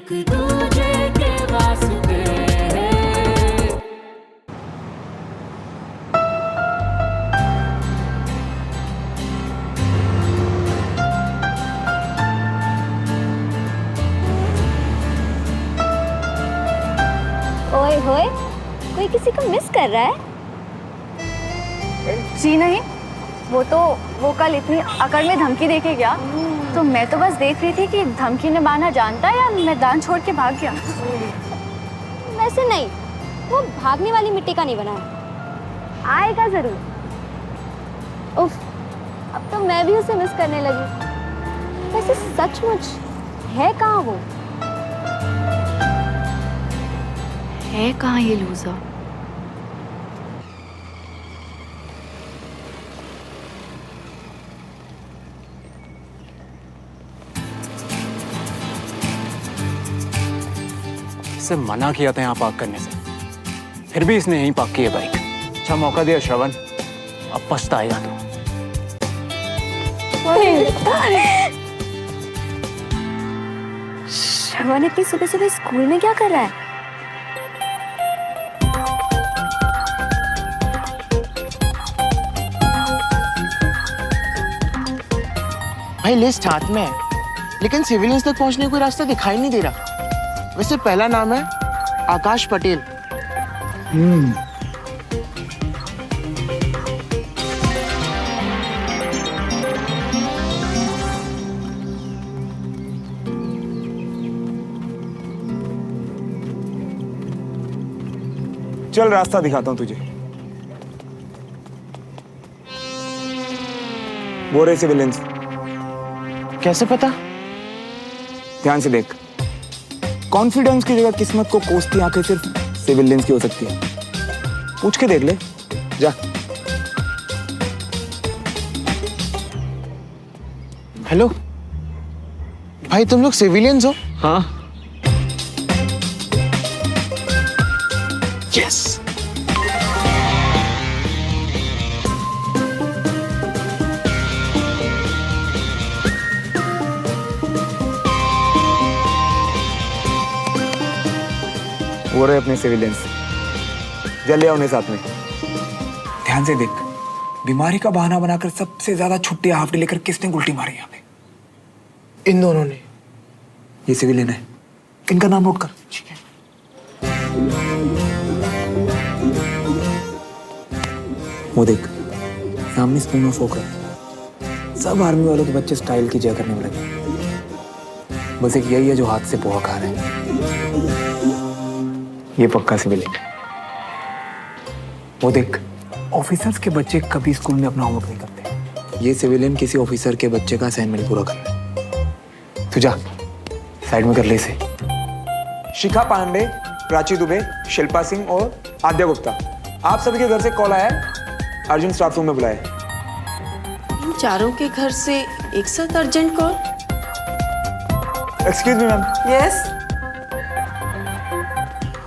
एक दूजे के वास्ते। ओए होए, कोई किसी को मिस कर रहा है? जी नहीं, वो कल इतनी अकड़ में धमकी देके गया, तो मैं तो बस देख रही थी कि धमकी निभाना जानता है या मैदान छोड़ के भाग गया। वैसे नहीं, वो भागने वाली मिट्टी का नहीं बना है, आएगा जरूर। उफ, अब तो मैं भी उसे मिस करने लगी। वैसे सचमुच है कहाँ वो? है कहाँ ये लूज़र? इससे मना किया था यहाँ पार्क करने से, फिर भी इसने यहीं पार्क की है बाइक। अच्छा मौका दिया श्रवण, अब पछताएगा तो। श्रवण इतनी सुबह सुबह स्कूल में क्या कर रहा है? भाई लिस्ट हाथ में है, लेकिन सिविलियंस तक पहुंचने का कोई रास्ता दिखाई नहीं दे रहा। वैसे पहला नाम है आकाश पटेल। चल रास्ता दिखाता हूं तुझे। वो रहे सिविलियंस। कैसे पता? ध्यान से देख, कॉन्फिडेंस की जगह किस्मत को कोसती आंखें सिर्फ सिविलियंस की हो सकती है। पूछ के देख ले, जा। हेलो भाई, तुम लोग सिविलियंस हो? हाँ। यस। वो रहे अपने सिविलियंस, जल्दी आओ उन्हें साथ में। ध्यान से देख, बीमारी का बहाना बनाकर सबसे ज्यादा छुट्टी हाफ डे लेकर किसने उल्टी मारी यहाँ पे? इन दोनों ने। ये सिविलियन है, इनका नाम नोट कर। ठीक है। वो देख, सामने स्पून ऑफ फोक है। सब आर्मी वालों के बच्चे स्टाइल की जगह करने में लगे। बस एक यही है जो हाथ से पोहा खा रहे हैं। ये पक्का सिविलियन। वो देख, ऑफिसर्स के बच्चे कभी स्कूल में अपना होमवर्क नहीं करते। ये सिविलियन किसी ऑफिसर के बच्चे का असाइनमेंट पूरा कर रहा है। तू जा, साइड में कर ले इसे। शिखा पांडे, प्राची दुबे, शिल्पा सिंह और आद्या गुप्ता, आप सभी के घर से कॉल आया है, अर्जुन स्टाफ रूम में बुलाया। इन चारों के घर से एक साथ urgent call? Excuse me ma'am. Yes.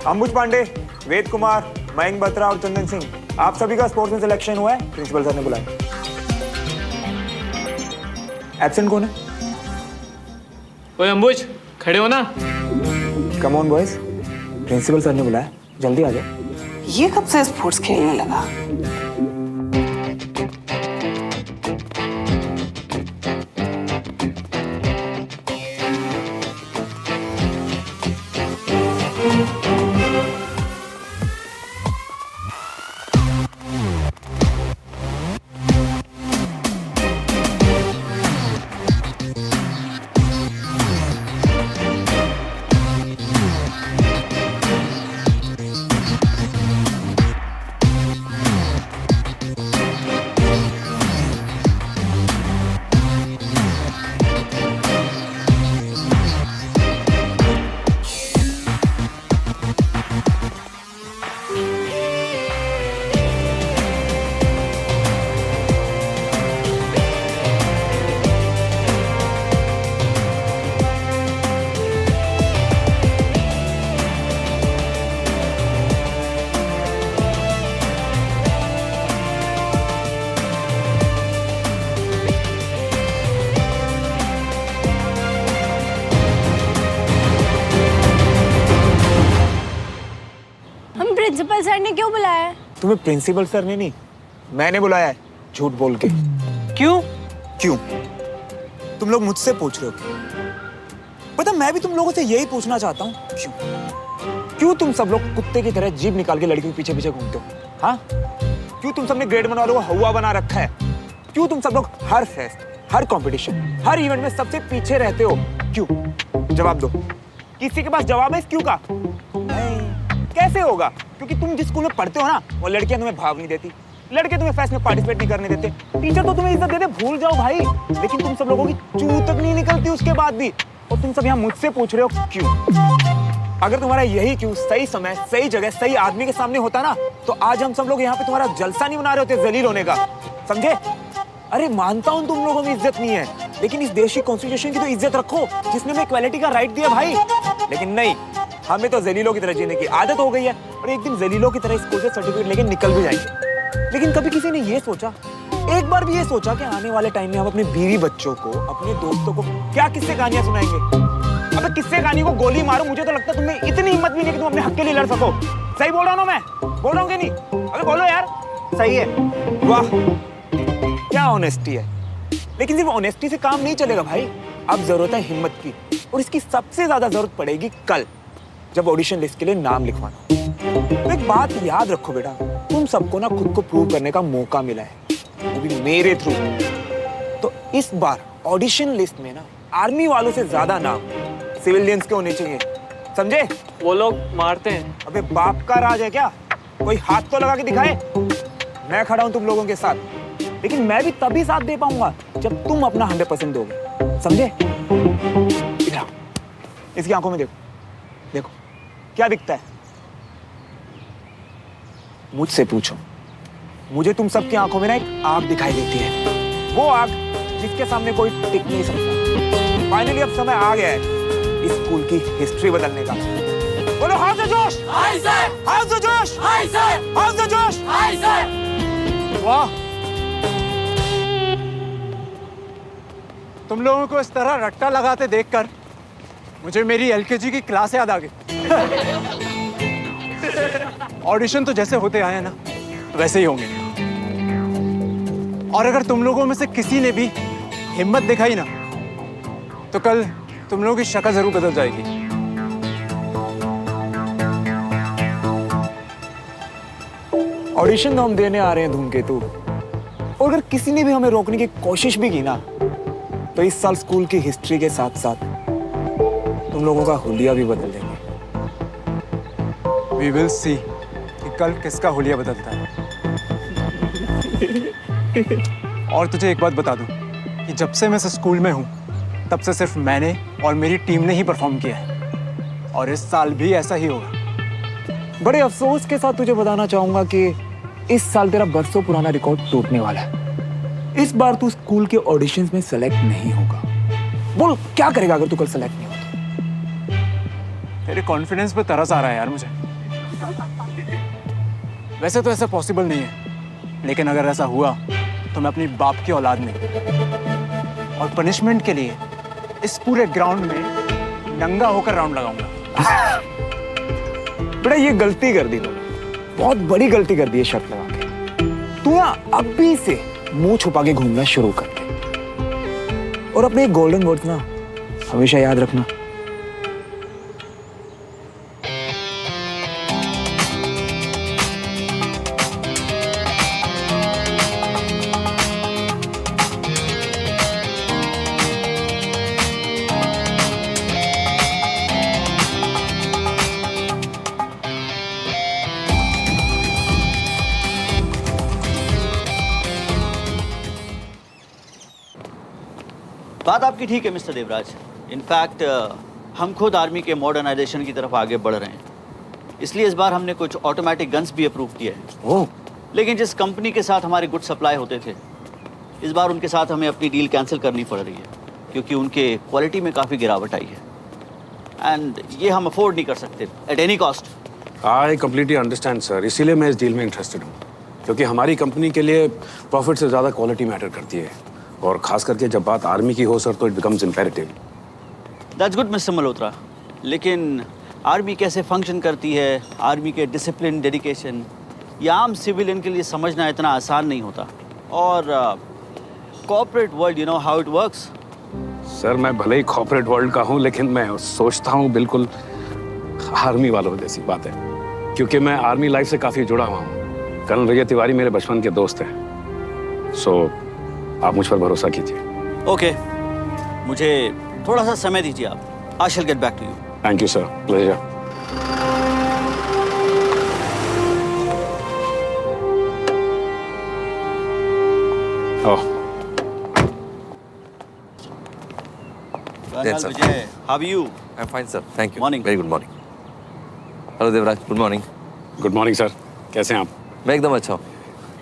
Ambuj Pandey, Ved Kumar, Mayank Batra और चंदन सिंह, आप सभी का स्पोर्ट्स में सिलेक्शन हुआ है, प्रिंसिपल सर ने बुलाया। एब्सेंट कौन है? ओए अंबुज, खड़े हो ना। Come on boys, principal sir ने बुलाया, जल्दी आ जाओ। ये कब से स्पोर्ट्स खेलने लगा? प्रिंसिपल सर ने क्यों बुलाया है? तुम्हें प्रिंसिपल सर ने नहीं, मैंने बुलाया है, झूठ बोल के। क्यों? क्यों? तुम लोग मुझसे पूछ रहे हो क्यों? पता मैं भी तुम लोगों से यही पूछना चाहता हूँ, क्यों? क्यों तुम सब लोग कुत्ते की तरह जीभ निकाल के लड़की के पीछे पीछे घूमते हो? हाँ? क्यों तुम सबने ग्रेड वालों को हवा बना रखा है? क्यों तुम सब लोग हर फेस्ट, हर कंपटीशन, हर इवेंट में सबसे पीछे रहते हो? क्यों? जवाब दो। किसी के पास जवाब है इस क्यों का? नहीं। कैसे होगा? क्योंकि तुम जिस स्कूल में पढ़ते हो ना, वो लड़कियां तुम्हें भाव नहीं देती, लड़के तुम्हें फेस्ट में पार्टिसिपेट नहीं करने देते, टीचर तो तुम्हें इज्जत देते, भूल जाओ भाई। लेकिन तुम सब लोगों की चू तक नहीं निकलती उसके बाद भी, और तुम सब यहाँ मुझसे पूछ रहे हो क्यों? अगर तुम्हारा यही क्यों सही समय, सही जगह, सही आदमी के सामने होता ना, तो आज हम सब लोग यहाँ पे तुम्हारा जलसा नहीं बना रहे होते जलील होने का, समझे? अरे मानता हूँ तुम लोगों में इज्जत नहीं है, लेकिन इस देश की कॉन्स्टिट्यूशन की तो इज्जत रखो जिसने हमें इक्वालिटी का राइट दिया भाई। लेकिन नहीं, हमें तो जलीलों की तरह जीने की आदत हो गई है, और एक दिन जलीलों की तरह स्कूल से सर्टिफिकेट लेके निकल भी जाएंगे। लेकिन कभी किसी ने ये सोचा, एक बार भी ये सोचा कि आने वाले टाइम में हम अपने बीवी बच्चों को, अपने दोस्तों को क्या किस्से कहानियां सुनाएंगे? अबे किस्से कहानी को गोली मारो, मुझे तो लगता है तुम्हें इतनी हिम्मत भी नहीं कि तुम अपने हक के लिए लड़ सको। सही बोल रहा हूँ ना मैं? बोल रहा हूँ कि नहीं? अबे बोलो यार। सही है। वाह, क्या ऑनेस्टी है। लेकिन सिर्फ ऑनेस्टी से काम नहीं चलेगा भाई, अब जरूरत है हिम्मत की, और इसकी सबसे ज्यादा जरूरत पड़ेगी कल, जब ऑडिशन लिस्ट के लिए नाम लिखवाना। तो एक बात याद रखो बेटा, तुम सबको ना खुद को प्रूव करने का मौका मिला है, वो भी मेरे थ्रू। तो इस बार ऑडिशन लिस्ट में ना आर्मी वालों से ज्यादा नाम सिविलियंस के होने चाहिए, समझे? वो लोग मारते हैं। अबे बाप का राज है क्या? कोई हाथ तो लगा के दिखाए। मैं खड़ा हूं तुम लोगों के साथ, लेकिन मैं भी तभी साथ दे पाऊंगा जब तुम अपना 100% दोगे, समझे? इधर आओ, इसकी आंखों में देखो, देखो क्या दिखता है? मुझसे पूछो, मुझे तुम सबकी आंखों में ना एक आग दिखाई देती है, वो आग जिसके सामने कोई टिक नहीं सकता। फाइनली अब समय आ गया है इस स्कूल की हिस्ट्री बदलने का। बोलो हाउस द जोश! Hi sir! हाउस द जोश! Hi sir! हाउस द जोश! Hi sir! वाह, तुम लोगों को इस तरह रट्टा लगाते देखकर मुझे मेरी एलकेजी की क्लास याद आ गई। ऑडिशन तो जैसे होते आए हैं ना, वैसे ही होंगे। और अगर तुम लोगों में से किसी ने भी हिम्मत दिखाई ना, तो कल तुम लोगों की शक्ल जरूर बदल जाएगी। ऑडिशन तो हम देने आ रहे हैं धूमकेतु, और अगर किसी ने भी हमें रोकने की कोशिश भी की ना, तो इस साल स्कूल की हिस्ट्री के साथ साथ तुम लोगों का हुलिया भी बदल देंगे। We will see कि कल किसका हुलिया बदलता है। और तुझे एक बात बता दूं कि जब से मैं इस स्कूल में हूं, तब से सिर्फ मैंने और मेरी टीम ने ही परफॉर्म किया है, और इस साल भी ऐसा ही होगा। बड़े अफसोस के साथ तुझे बताना चाहूंगा कि इस साल तेरा बरसों पुराना रिकॉर्ड टूटने वाला है। इस बार तू स्कूल के ऑडिशंस में सेलेक्ट नहीं होगा। बोल क्या करेगा अगर तू कल सेलेक्ट नहीं होता? तेरे कॉन्फिडेंस पे तरस आ रहा है यार मुझे। वैसे तो ऐसा पॉसिबल नहीं है, लेकिन अगर ऐसा हुआ तो मैं अपनी बाप की औलाद नहीं, और पनिशमेंट के लिए इस पूरे ग्राउंड में नंगा होकर राउंड लगाऊंगा। बेटा ये गलती कर दी तूने, बहुत बड़ी गलती कर दी है शर्ट लगा के। तू ना अभी से मुंह छुपा के घूमना शुरू कर दे, और अपने गोल्डन वर्ड्स ना हमेशा याद रखना। बात आपकी ठीक है मिस्टर देवराज। इनफैक्ट हम खुद आर्मी के मॉडर्नाइजेशन की तरफ आगे बढ़ रहे हैं, इसलिए इस बार हमने कुछ ऑटोमेटिक गन्स भी अप्रूव किए हैं। ओह, लेकिन जिस कंपनी के साथ हमारे गुड सप्लाई होते थे, इस बार उनके साथ हमें अपनी डील कैंसिल करनी पड़ रही है, क्योंकि उनके क्वालिटी में काफ़ी गिरावट आई है, एंड ये हम अफोर्ड नहीं कर सकते at any cost. I completely understand sir, इसीलिए मैं इस डील में इंटरेस्टेड हूँ, क्योंकि हमारी कंपनी के लिए प्रॉफिट से ज़्यादा क्वालिटी मैटर करती है, और खास करके जब बात आर्मी की हो सर, तो it becomes imperative. That's good mister Malhotra, लेकिन आर्मी कैसे फंक्शन करती है, आर्मी के डिसिप्लिन, डेडिकेशन, ये आम सिविलियन के लिए समझना इतना आसान नहीं होता। और corporate world, you know how it works. Sir मैं भले ही कॉर्पोरेट वर्ल्ड का हूँ, लेकिन मैं सोचता हूँ बिल्कुल आर्मी वालों जैसी बात है, क्योंकि मैं आर्मी लाइफ से काफ़ी जुड़ा हुआ हूँ। कर्नल विजय तिवारी मेरे बचपन के दोस्त हैं। सो आप मुझ पर भरोसा कीजिए। ओके, मुझे थोड़ा सा समय दीजिए आप। I shall get back to you. Thank you sir, pleasure. Oh, colonel sir. Vijay, how are you? I'm fine, sir. Thank you. Morning. Very good morning. Hello, Devraj. Good morning. Good morning sir, कैसे हैं आप? मैं एकदम अच्छा हूँ.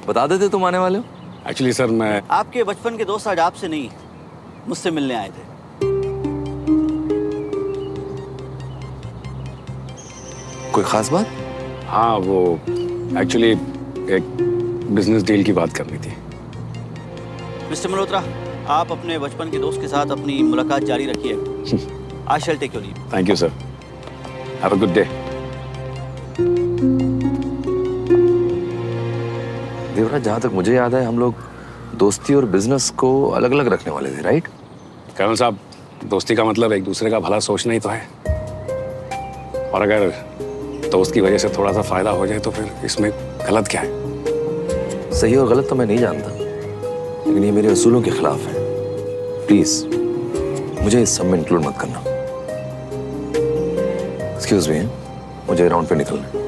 बता देते तुम आने वाले हो? एक्चुअली सर मैं आपके बचपन के दोस्त आज आपसे नहीं, मुझसे मिलने आए थे। कोई खास बात? हाँ, वो एक्चुअली एक बिजनेस डील की बात करनी थी। मिस्टर मल्होत्रा, आप अपने बचपन के दोस्त के साथ अपनी मुलाकात जारी रखिए। I shall take your leave. Thank you sir, have a good day. Devraj, जहाँ तक मुझे याद है हम लोग दोस्ती और बिजनेस को अलग अलग रखने वाले थे, राइट? कर्नल साहब, दोस्ती का मतलब एक दूसरे का भला सोचना ही तो है, और अगर दोस्त की वजह से थोड़ा सा फायदा हो जाए तो फिर इसमें गलत क्या है? सही और गलत तो मैं नहीं जानता, लेकिन ये मेरे असूलों के खिलाफ है। प्लीज मुझे इस सब में इंक्लूड मत करना। एक्सक्यूज मी, मुझे राउंड पे निकलना है।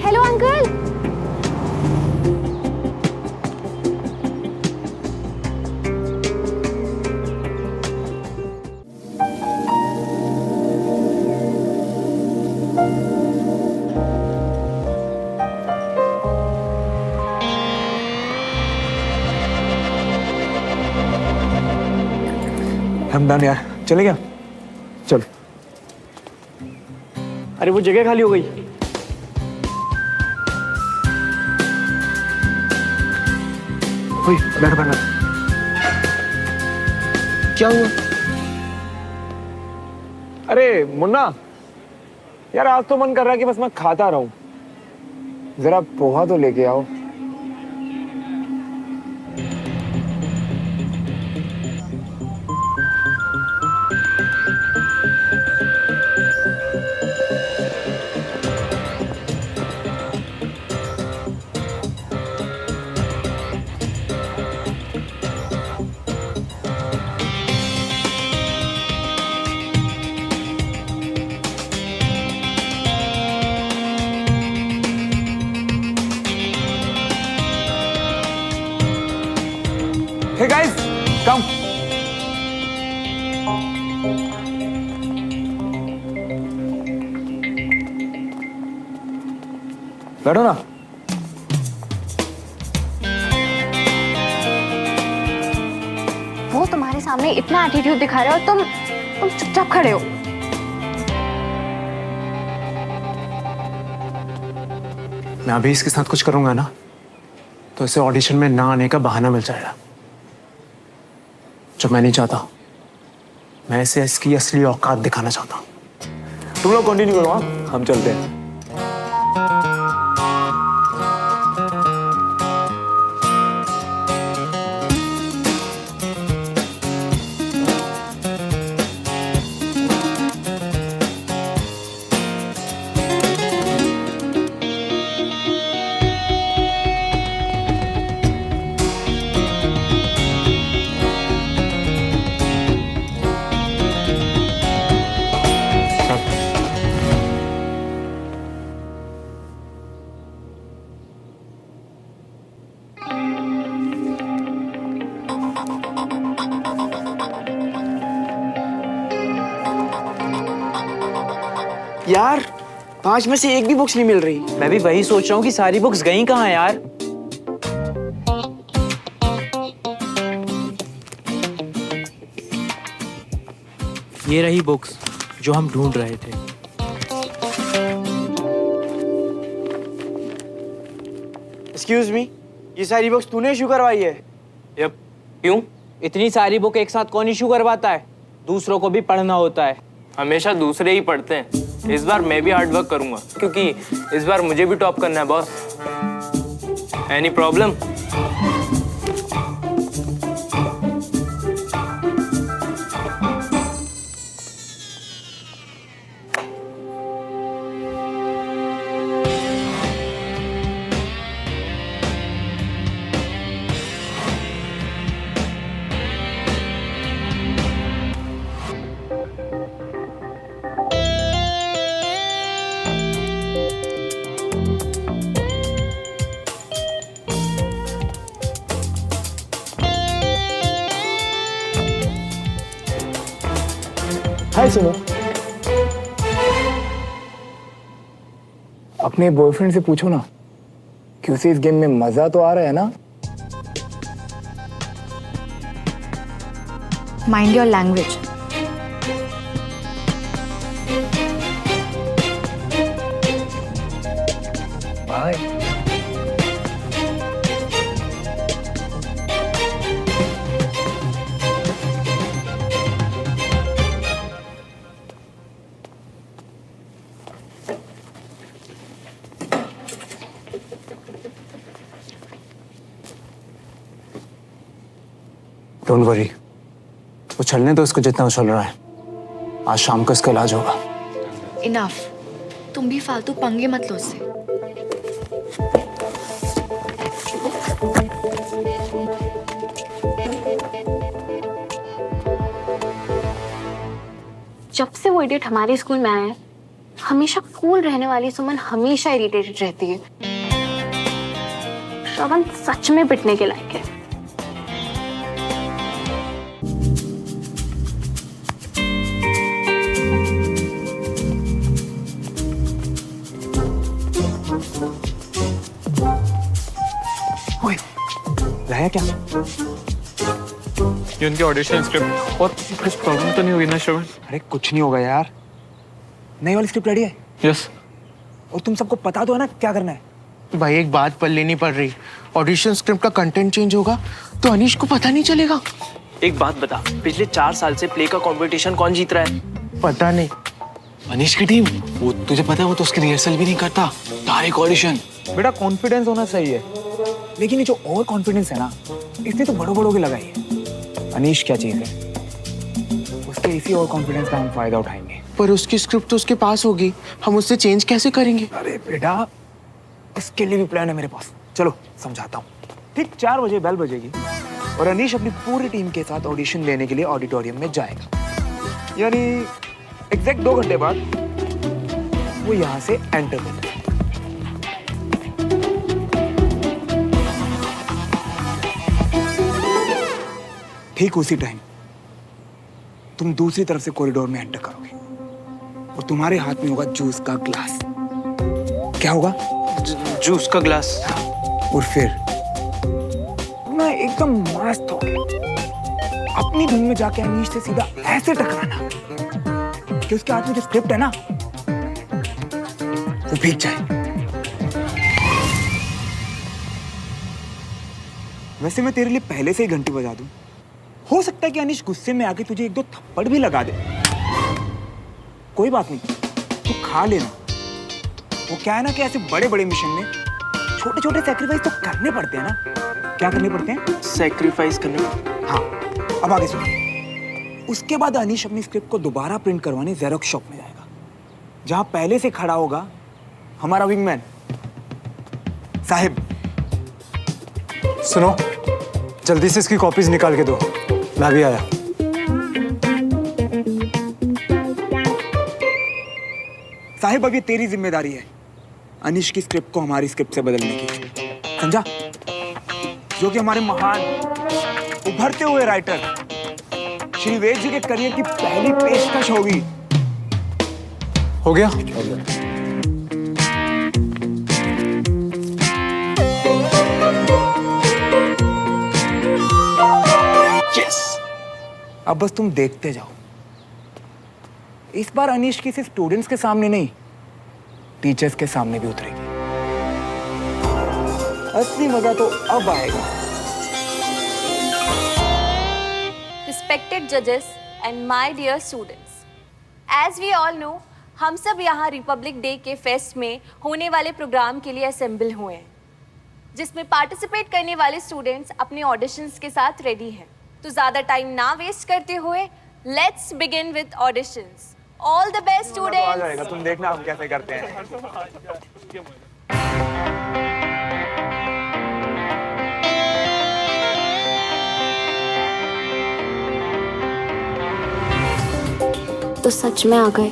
Hello uncle. हमदान यार, चले क्या? चल। अरे वो जगह खाली हो गई। बैठ बैठ। क्या हुआ? अरे मुन्ना यार, आज तो मन कर रहा है कि बस मैं खाता रहूं। जरा पोहा तो लेके आओ। Hey guys, come. बैठो ना। वो तुम्हारे सामने इतना एटीट्यूड दिखा रहा है और तुम चुपचाप खड़े हो। मैं अभी इसके साथ कुछ करूंगा ना, तो इसे ऑडिशन में ना आने का बहाना मिल जाएगा, जो मैं नहीं चाहता। मैं इसे इसकी असली औकात दिखाना चाहता हूँ। तुम लोग कंटिन्यू करो, हाँ? हम चलते हैं। यार 5 में से एक भी बुक्स नहीं मिल रही। मैं भी वही सोच रहा हूँ कि सारी बुक्स गई कहाँ यार। ये रही बुक्स जो हम ढूंढ रहे थे। एक्सक्यूज मी, ये सारी बुक्स तूने इशू करवाई है? यप। क्यों? इतनी सारी बुक एक साथ कौन इशू करवाता है? दूसरों को भी पढ़ना होता है। हमेशा दूसरे ही पढ़ते हैं। इस बार मैं भी हार्ड वर्क करूंगा क्योंकि इस बार मुझे भी टॉप करना है बॉस। Any problem? हाय सुनो, अपने बॉयफ्रेंड से पूछो ना कि उसे इस गेम में मजा तो आ रहा है ना? Mind your language. Bye. Don't worry, उछलने तो इसको जितना उछल रहा है, आज शाम को इसका इलाज होगा। इनफ, तुम भी फालतू पंगे मत लो उससे। जब से वो इडियट हमारे स्कूल में आया है, हमेशा कूल रहने वाली सुमन हमेशा इरिटेटेड रहती है। श्रवण सच में पिटने के लायक है। ओए, लाया क्या? ये उनकी ऑडिशन स्क्रिप्ट। और कुछ प्रॉब्लम तो नहीं हुई ना श्रवण? अरे कुछ नहीं होगा यार, नई वाली स्क्रिप्ट रेडी है। यस। और तुम सबको पता तो है ना क्या करना है? भाई एक बात पल्ले नहीं पड़ रही, ऑडिशन स्क्रिप्ट का कंटेंट चेंज होगा तो अनीश को पता नहीं चलेगा। एक बात बता, पिछले 4 साल से प्ले का कंपटीशन कौन जीत रहा है? पता नहीं। अनीश की टीम, वो तुझे पता है वो तो उसकी रिहर्सल भी नहीं करता, डायरेक्ट ऑडिशन। बेटा कॉन्फिडेंस होना चाहिए, लेकिन ये जो ओवर कॉन्फिडेंस है ना, इसने तो बड़ों बड़ों की लगाई है। अनीश क्या चीज है, उसके इसी ओवर कॉन्फिडेंस का हम फायदा उठाएंगे। पर उसकी स्क्रिप्ट तो उसके पास होगी, हम उससे चेंज कैसे करेंगे? अरे बेटा, इसके लिए भी प्लान है मेरे पास, चलो समझाता हूँ। ठीक 4 बजे बेल बजेगी और अनीश अपनी पूरी टीम के साथ ऑडिशन देने के लिए ऑडिटोरियम में जाएगा। यानी एग्जैक्ट 2 घंटे बाद वो यहाँ से एंटर करेगा। ठीक उसी टाइम तुम दूसरी तरफ से कॉरिडोर में एंटर करोगे और तुम्हारे हाथ में होगा जूस का ग्लास। क्या होगा? जूस का ग्लास। और फिर ना एकदम मस्त होके अपनी धुन में जाके अनीश से सीधा ऐसे टकराना कि उसके हाथ में जो स्क्रिप्ट है ना वो भीग जाए। वैसे मैं तेरे लिए पहले से ही घंटी बजा दूं, हो सकता है कि अनीश गुस्से में आके तुझे 1-2 थप्पड़ भी लगा दे। कोई बात नहीं, तू खा लेना। वो क्या है ना कि ऐसे बड़े बड़े मिशन में छोटे छोटे सैक्रिफाइस तो करने पड़ते हैं ना। क्या करने पड़ते हैं? सैक्रिफाइस करने। हाँ, अब आगे सुनो। उसके बाद अनीश अपनी स्क्रिप्ट को दोबारा प्रिंट करवाने जेरोक्स शॉप में जाएगा, जहां पहले से खड़ा होगा हमारा विंगमैन साहिब। सुनो, जल्दी से इसकी कॉपीज निकाल के दो, मैं भी आया। साहिब, अब ये तेरी जिम्मेदारी है अनीश की स्क्रिप्ट को हमारी स्क्रिप्ट से बदलने की, समझा? जो कि हमारे महान उभरते हुए राइटर श्री वेद जी के करियर की पहली पेशकश होगी। हो गया? यस। अब बस तुम देखते जाओ इस बार अनीश किसी स्टूडेंट्स के सामने नहीं, टीचर्स के सामने भी उतरेगी। असली मजा तो अब आएगा। Respected judges and my dear students, as we all know, हम सब यहाँ रिपब्लिक डे के फेस्ट में होने वाले प्रोग्राम के लिए असेंबल हुए हैं, जिसमें पार्टिसिपेट करने वाले स्टूडेंट्स अपने ऑडिशंस के साथ रेडी हैं। तो ज़्यादा टाइम ना वेस्ट करते हुए let's begin with auditions. All the best students. तुम देखना हम कैसे करते हैं। तो सच में आ गए।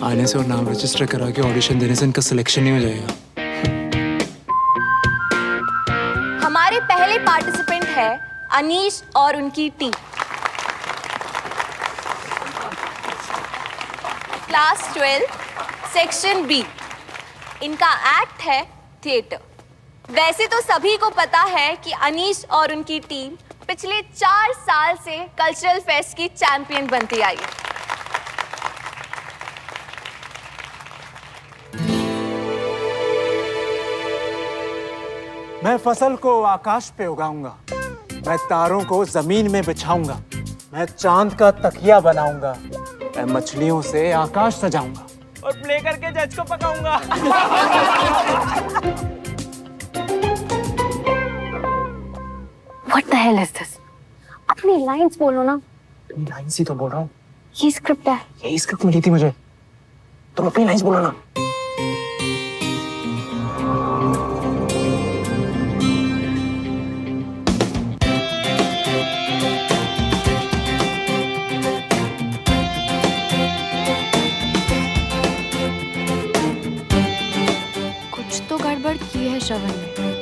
आने से और नाम रजिस्टर करा के ऑडिशन देने से इनका सिलेक्शन नहीं हो जाएगा। हमारे पहले पार्टिसिपेंट है अनीश और उनकी टीम। Class 12 section B. इनका एक्ट है थिएटर। वैसे तो सभी को पता है कि अनीश और उनकी टीम पिछले 4 साल से कल्चरल फेस्ट की चैंपियन बनती आई है। मैं फसल को आकाश पे उगाऊंगा, मैं तारों को जमीन में बिछाऊंगा, मैं चांद का तकिया बनाऊंगा, मैं मछलियों से आकाश सजाऊंगा और प्ले करके जज को पकाऊंगा। What the hell is this? अपनी लाइंस बोलो ना। लाइन्स ही तो बोल रहा हूँ। ये स्क्रिप्ट है। यही स्क्रिप्ट मिली थी मुझे, तुम अपनी लाइन्स बोलो ना। कुछ तो गड़बड़ की है श्रवण ने।